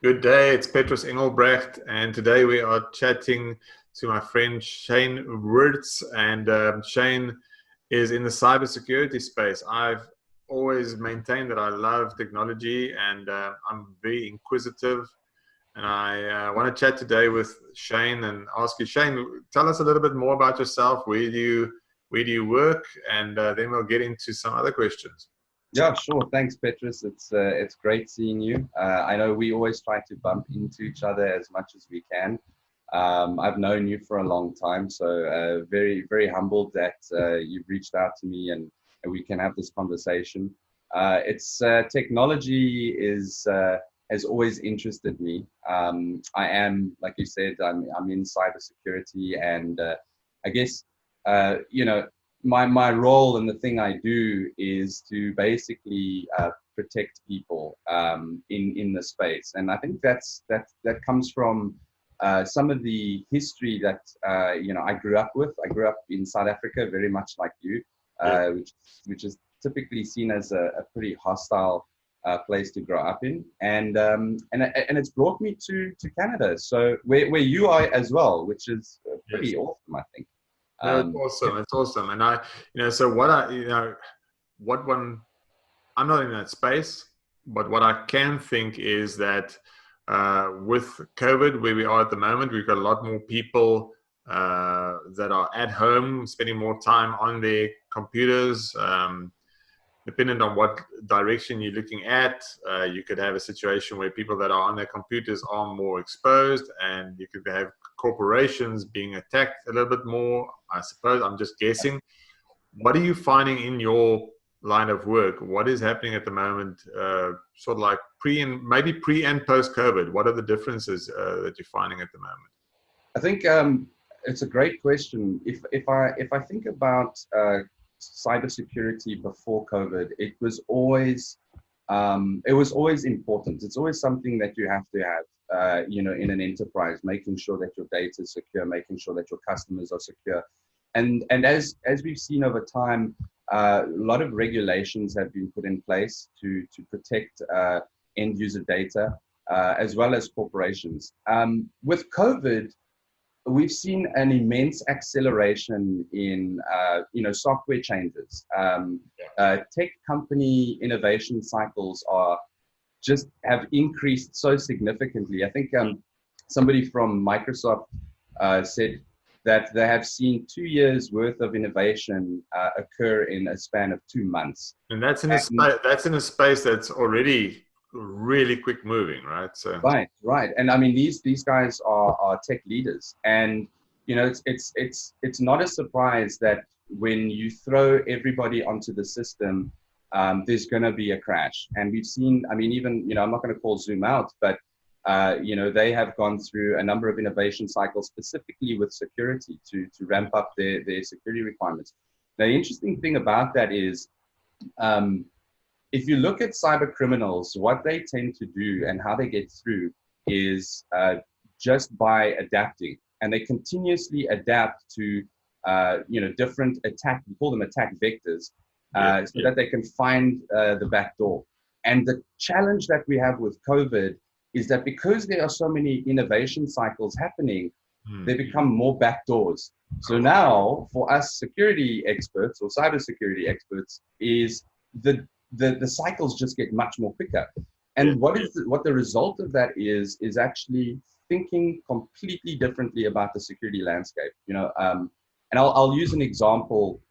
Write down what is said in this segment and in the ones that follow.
Good day, it's Petrus Engelbrecht, and today we are chatting to my friend Shayne Wirtz. And Shayne is in the cybersecurity space. I've always maintained that I love technology and I'm very inquisitive. And I want to chat today with Shayne and ask you, Shayne, tell us a little bit more about yourself. Where do you work? And then we'll get into some other questions. Yeah, sure. Thanks, Petrus. It's great seeing you. I know we always try to bump into each other as much as we can. I've known you for a long time, so very, very humbled that you've reached out to me and we can have this conversation. It's technology is has always interested me. I am, like you said, I'm in cybersecurity, and I guess you know my role and the thing I do is to basically protect people in the space, and I think that comes from some of the history that I grew up with. I grew up in South Africa, very much like you, Yeah. which is typically seen as a pretty hostile place to grow up in, and it's brought me to Canada, so where you are as well, which is Yes. pretty awesome, I think. No, it's Yeah. awesome. It's awesome. And so what one, I'm not in that space, but what I can think is that with COVID, where we are at the moment, we've got a lot more people that are at home, spending more time on their computers. Depending on what direction you're looking at, you could have a situation where people that are on their computers are more exposed, and you could have corporations being attacked a little bit more. I suppose I'm just guessing. What are you finding in your line of work? What is happening at the moment, sort of like pre and post COVID? What are the differences that you're finding at the moment? I think it's a great question. If I think about cybersecurity before COVID, it was always important. It's always something that you have to have, in an enterprise, making sure that your data is secure, making sure that your customers are secure, and as we've seen over time, a lot of regulations have been put in place to protect end user data, as well as corporations. With COVID, we've seen an immense acceleration in software changes. Tech company innovation cycles are just have increased so significantly. I think somebody from Microsoft said that they have seen 2 years worth of innovation occur in a span of 2 months. And that's in And a space that's already really quick moving, right? So right. And I mean, these guys are tech leaders, and it's not a surprise that when you throw everybody onto the system, there's going to be a crash. And we've seen, I mean, even I'm not going to call Zoom out, but they have gone through a number of innovation cycles specifically with security to ramp up their security requirements. Now, the interesting thing about that is, if you look at cyber criminals, what they tend to do and how they get through is just by adapting, and they continuously adapt to different attack. We call them attack vectors, so that they can find the back door. And the challenge that we have with COVID is that because there are so many innovation cycles happening, they become more back doors. So now, for us security experts or cybersecurity experts, is the cycles just get much more quicker. And what the result of that is actually thinking completely differently about the security landscape. And I'll use an example.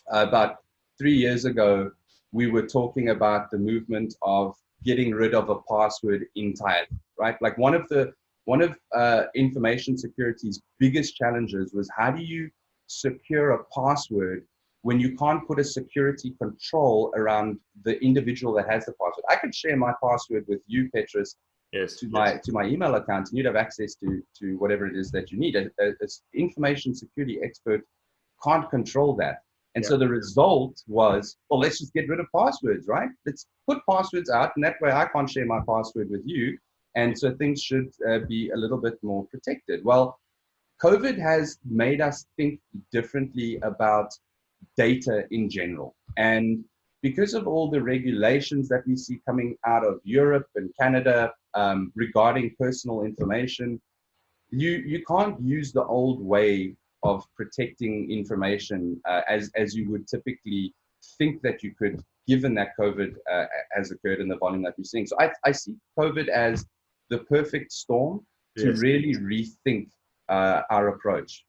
About 3 years ago, we were talking about the movement of getting rid of a password entirely, right? Like one of information security's biggest challenges was, how do you secure a password when you can't put a security control around the individual that has the password? I could share my password with you, Petrus, to my email account, and you'd have access to whatever it is that you need. An information security expert can't control that. And so the result was, well, let's just get rid of passwords, right? Let's put passwords out, and that way I can't share my password with you. And so things should be a little bit more protected. Well, COVID has made us think differently about data in general. And because of all the regulations that we see coming out of Europe and Canada regarding personal information, you can't use the old way of protecting information as you would typically think that you could, given that COVID has occurred in the volume that we're seeing. So I see COVID as the perfect storm to really rethink our approach.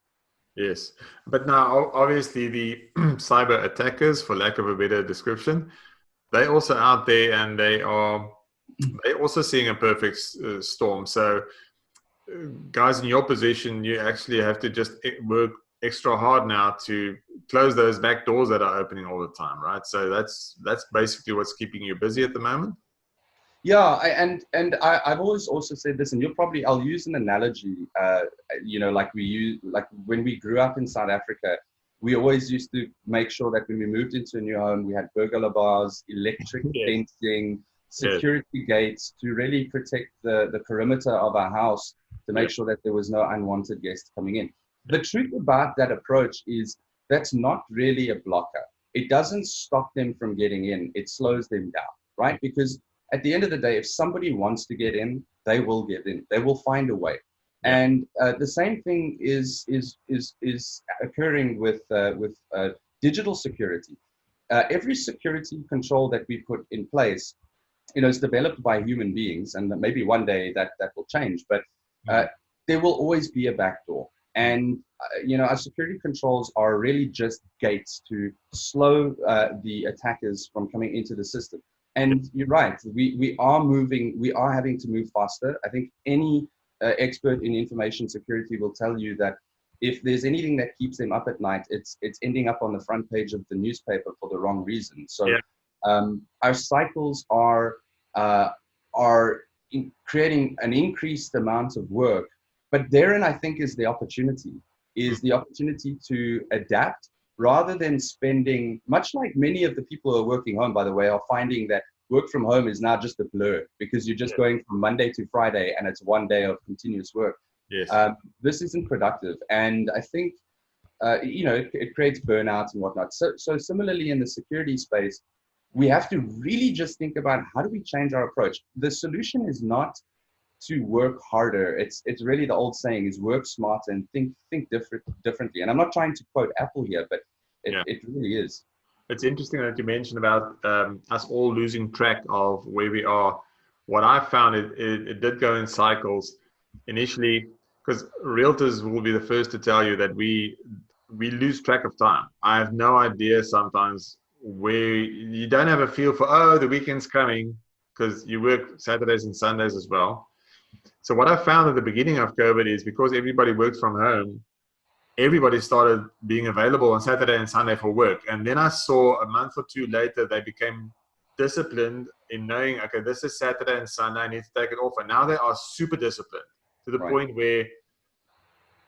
Yes, but now obviously the cyber attackers, for lack of a better description, they're also out there, and they're also seeing a perfect storm. So guys in your position, you actually have to just work extra hard now to close those back doors that are opening all the time, right? So that's basically what's keeping you busy at the moment. Yeah, I've always also said this, and I'll use an analogy. Like when we grew up in South Africa, we always used to make sure that when we moved into a new home, we had burglar bars, electric fencing, security gates to really protect the perimeter of our house, to make sure that there was no unwanted guests coming in. The truth about that approach is that's not really a blocker. It doesn't stop them from getting in. It slows them down, right? Because at the end of the day, if somebody wants to get in, they will get in. They will find a way. Yeah. And the same thing is occurring with digital security. Every security control that we put in place, is developed by human beings, and maybe one day that will change. But there will always be a backdoor. And, our security controls are really just gates to slow the attackers from coming into the system. And you're right, we are having to move faster. I think any expert in information security will tell you that if there's anything that keeps them up at night, it's ending up on the front page of the newspaper for the wrong reason. So our cycles are creating an increased amount of work. But therein, I think, is the opportunity to adapt, rather than spending, much like many of the people who are working home, by the way, are finding that work from home is now just a blur, because you're just going from Monday to Friday and it's one day of continuous work. Yes. This isn't productive. And I think, it creates burnout and whatnot. So similarly in the security space, we have to really just think about, how do we change our approach? The solution is not to work harder. It's really the old saying is work smarter and think differently. And I'm not trying to quote Apple here, but it really is. It's interesting that you mentioned about us all losing track of where we are. What I found, it did go in cycles initially, because realtors will be the first to tell you that we lose track of time. I have no idea sometimes where you don't have a feel for, the weekend's coming, because you work Saturdays and Sundays as well. So what I found at the beginning of COVID is, because everybody worked from home, everybody started being available on Saturday and Sunday for work. And then I saw a month or two later, they became disciplined in knowing, okay, this is Saturday and Sunday, I need to take it off. And now they are super disciplined to the point where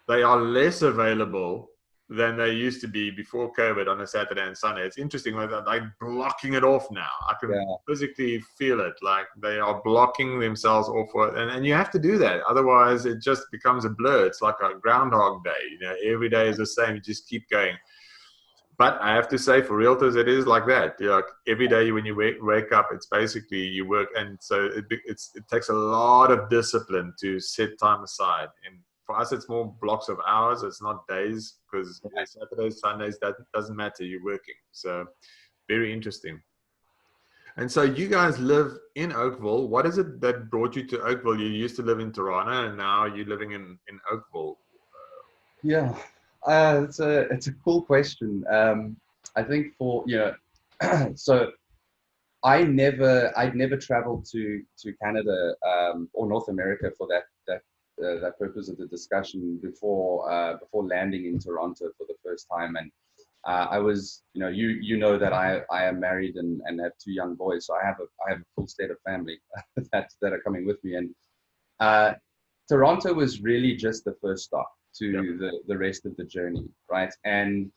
they are less available than they used to be before COVID on a Saturday and Sunday. It's interesting, like they're like blocking it off now. I can physically feel it, like they are blocking themselves off. And you have to do that. Otherwise, it just becomes a blur. It's like a Groundhog Day. Every day is the same. You just keep going. But I have to say, for realtors, it is like that. Like every day when you wake up, it's basically you work. And so it takes a lot of discipline to set time aside. And for us, it's more blocks of hours. It's not days, because Saturdays, Sundays, that doesn't matter. You're working. So very interesting. And so you guys live in Oakville. What is it that brought you to Oakville? You used to live in Toronto, and now you're living in Oakville. It's a cool question. I think so I'd never traveled to Canada or North America for that purpose of the discussion before landing in Toronto for the first time. And I was, that I am married and have two young boys, so I have a full state of family that are coming with me. And Toronto was really just the first stop to the rest of the journey, right? And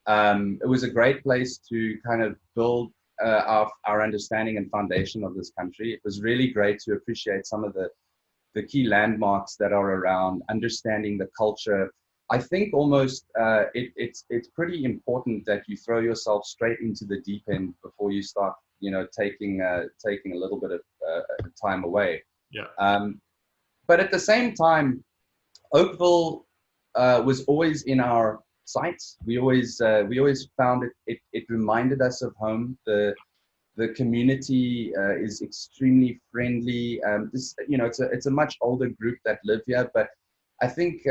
it was a great place to kind of build our understanding and foundation of this country. It was really great to appreciate some of the key landmarks that are around, understanding the culture, I think almost it's pretty important that you throw yourself straight into the deep end before you start, taking a little bit of time away. Yeah. But at the same time, Oakville was always in our sights. We always found it reminded us of home. The community is extremely friendly. It's a much older group that live here, but I think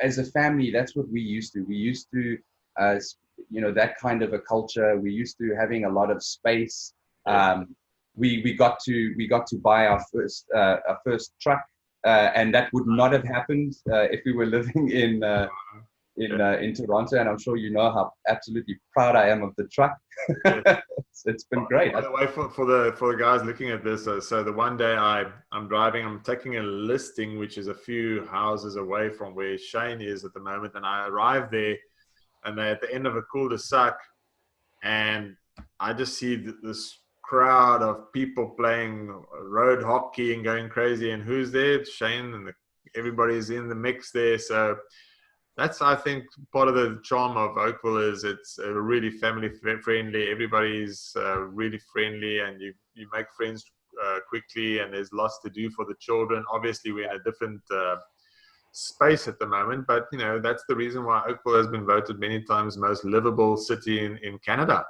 as a family, that's what we used to. We used to, that kind of a culture. We used to having a lot of space. We got to buy our first truck, and that would not have happened if we were living in Toronto. And I'm sure you know how absolutely proud I am of the truck. It's been great. By the way, for the guys looking at this, so the one day I'm driving, I'm taking a listing which is a few houses away from where Shayne is at the moment, and I arrive there, and they're at the end of a cul-de-sac, and I just see this crowd of people playing road hockey and going crazy. And who's there? It's Shayne, and everybody's in the mix there. So that's, I think, part of the charm of Oakville is it's really family friendly. Everybody's really friendly, and you make friends quickly, and there's lots to do for the children. Obviously, we're in a different space at the moment, but that's the reason why Oakville has been voted many times most livable city in Canada.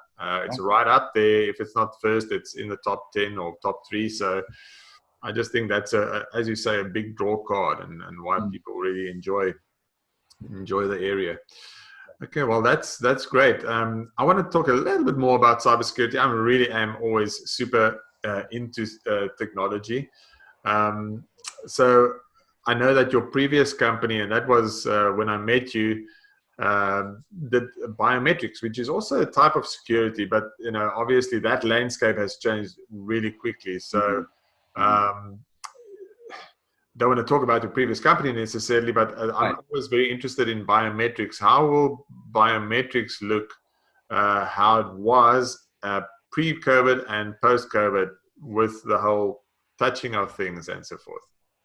It's right up there. If it's not first, it's in the top 10 or top 3. So I just think that's as you say, a big draw card, and why people really enjoy the area. Okay, well, that's great. I want to talk a little bit more about cybersecurity. I really am always super into technology. So I know that your previous company, and that was when I met you, did biometrics, which is also a type of security, but obviously that landscape has changed really quickly. So don't want to talk about your previous company necessarily, but I'm always very interested in biometrics. How will biometrics look, how it was pre-COVID and post-COVID with the whole touching of things and so forth?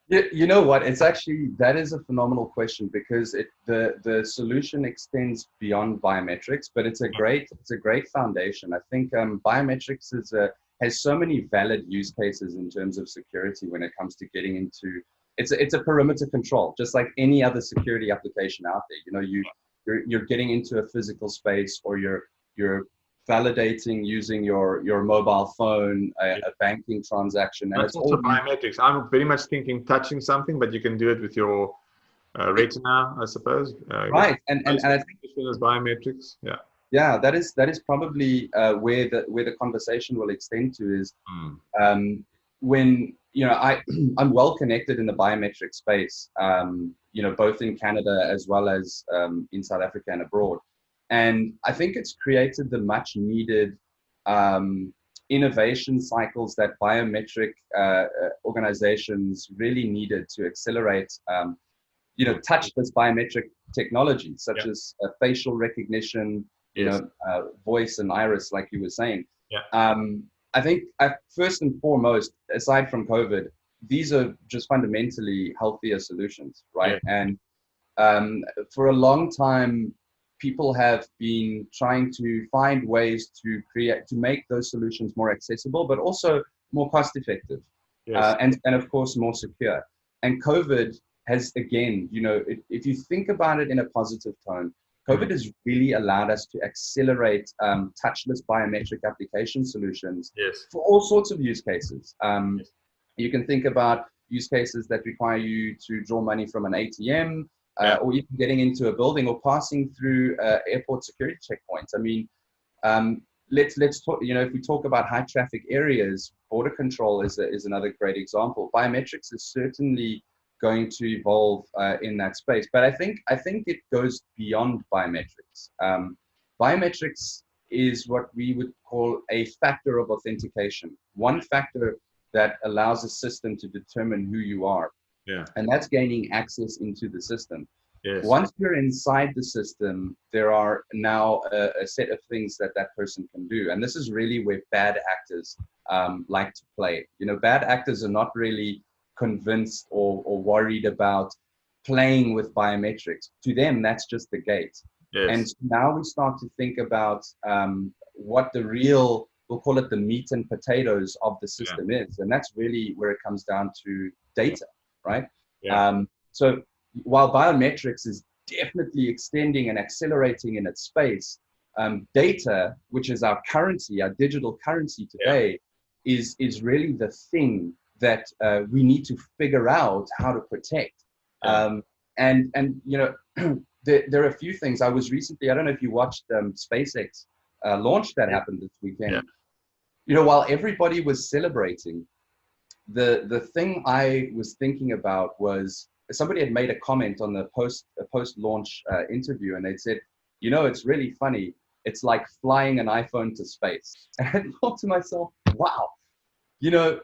You know what? It's actually, that is a phenomenal question, because the solution extends beyond biometrics, but it's a great foundation. I think biometrics has so many valid use cases in terms of security when it comes to getting into. It's a perimeter control, just like any other security application out there. You're getting into a physical space, or you're validating using your mobile phone, a banking transaction. And that's also biometrics. I'm very much thinking touching something, but you can do it with your retina, I suppose. Right, and I think as biometrics. Yeah, that is probably where the conversation will extend to is when I'm well connected in the biometric space, both in Canada as well as in South Africa and abroad. And I think it's created the much needed innovation cycles that biometric organizations really needed to accelerate, touchless biometric technology, such as facial recognition, voice and iris, like you were saying. I think first and foremost, aside from COVID, these are just fundamentally healthier solutions, right? And for a long time, people have been trying to find ways to make those solutions more accessible, but also more cost effective, and of course more secure. And COVID has, again, if you think about it in a positive tone, COVID has really allowed us to accelerate touchless biometric application solutions for all sorts of use cases. You can think about use cases that require you to draw money from an ATM, or even getting into a building, or passing through airport security checkpoints. I mean, let's talk. If we talk about high traffic areas, border control is another great example. Biometrics is certainly going to evolve in that space, but I think it goes beyond biometrics. Biometrics is what we would call a factor of authentication, one factor that allows a system to determine who you are. And that's gaining access into the system. Once you're inside the system, there are now a set of things that person can do. And this is really where bad actors like to play. Bad actors are not really convinced or worried about playing with biometrics. To them, that's just the gate. Yes. And so now we start to think about what the real, we'll call it the meat and potatoes of the system is. And that's really where it comes down to data, right? Yeah. So while biometrics is definitely extending and accelerating in its space, data, which is our currency, our digital currency today, is really the thing that we need to figure out how to protect. And you know, there are a few things. I was recently, I don't know if you watched SpaceX launch that happened this weekend. Yeah. You know, while everybody was celebrating, the thing I was thinking about was somebody had made a comment on the post-launch interview, and they said, you know, it's really funny. It's like flying an iPhone to space. And I thought to myself, wow, you know,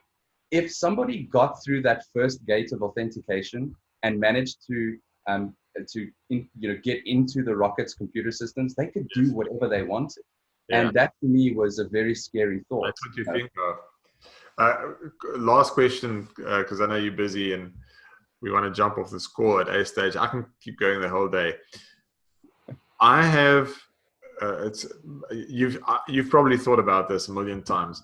if somebody got through that first gate of authentication and managed to get into the rocket's computer systems, they could do whatever they wanted. And that to me was a very scary thought. That's what you think of. Last question, because I know you're busy and we want to jump off the score at a stage. I can keep going the whole day. I have, you've probably thought about this a million times.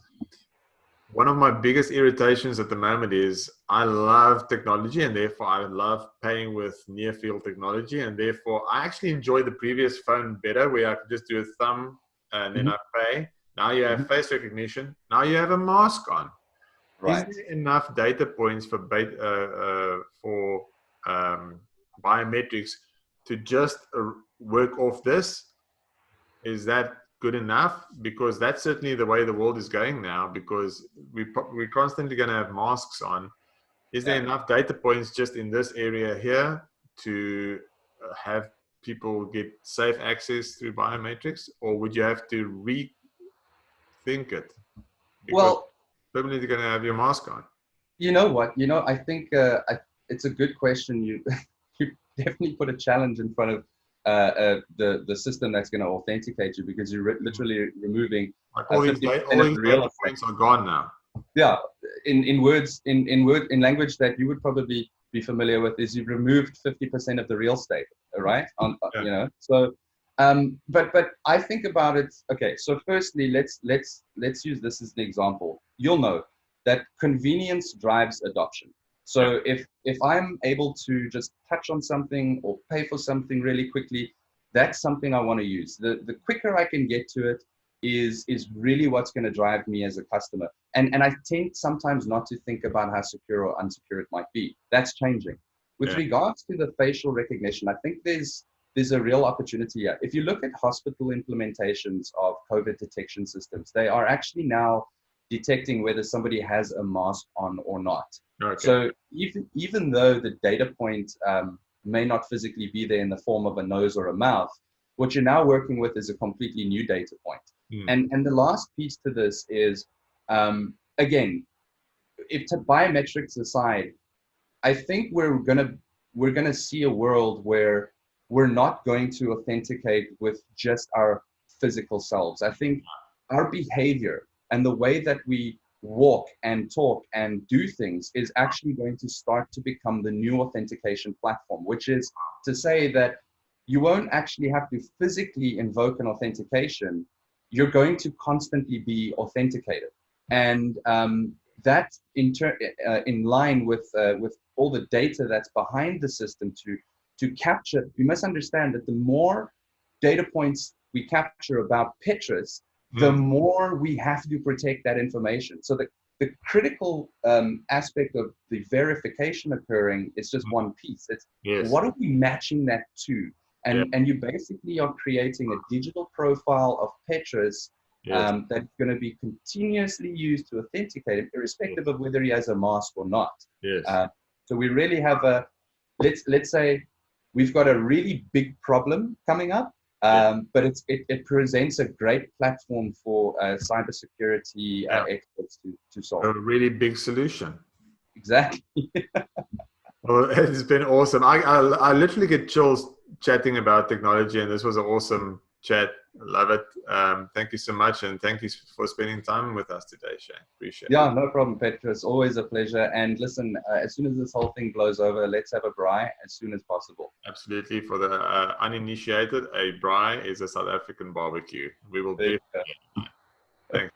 One of my biggest irritations at the moment is I love technology, and therefore I love paying with near field technology, and therefore I actually enjoy the previous phone better, where I could just do a thumb and then I pay. Now you have face recognition. Now you have a mask on. Right. Is there enough data points for biometrics to just work off this? Is that good enough? Because that's certainly the way the world is going now, because we're constantly going to have masks on. Is there enough data points just in this area here to have people get safe access through biometrics, or would you have to rethink it? Because permanently you're going to have your mask on. You know what? You know, I think it's a good question. You definitely put a challenge in front of the system that's going to authenticate you, because you're literally removing like all these data points are gone now. Yeah, in language that you would probably be familiar with, is you've removed 50% of the real estate, right? You know, so but I think about it. Okay, so firstly, let's use this as an example. You'll know that convenience drives adoption. So if I'm able to just touch on something or pay for something really quickly, that's something I want to use. The quicker I can get to it is really what's going to drive me as a customer. And I tend sometimes not to think about how secure or unsecure it might be. That's changing. With regards to the facial recognition, I think there's a real opportunity here. If you look at hospital implementations of COVID detection systems, they are actually now detecting whether somebody has a mask on or not. Okay. So even though the data point may not physically be there in the form of a nose or a mouth, what you're now working with is a completely new data point. And the last piece to this is, again, if biometrics aside, I think we're gonna see a world where we're not going to authenticate with just our physical selves. I think our behavior and the way that we walk and talk and do things is actually going to start to become the new authentication platform, which is to say that you won't actually have to physically invoke an authentication. You're going to constantly be authenticated. And that in line with all the data that's behind the system to capture, you must understand that the more data points we capture about Petrus, the more we have to protect that information. So the critical aspect of the verification occurring is just one piece. It's what are we matching that to? And you basically are creating a digital profile of Petrus that's going to be continuously used to authenticate him, irrespective of whether he has a mask or not. So we really have let's say we've got a really big problem coming up. But it presents a great platform for cybersecurity experts to solve. A really big solution. Exactly. Well, it's been awesome. I literally get chills chatting about technology, and this was an awesome chat. Love it. Thank you so much, and thank you for spending time with us today, Shayne. Appreciate it. Yeah, no problem, Petrus. Always a pleasure. And listen, as soon as this whole thing blows over, let's have a braai as soon as possible. Absolutely. For the uninitiated, a braai is a South African barbecue. We will do. Thanks.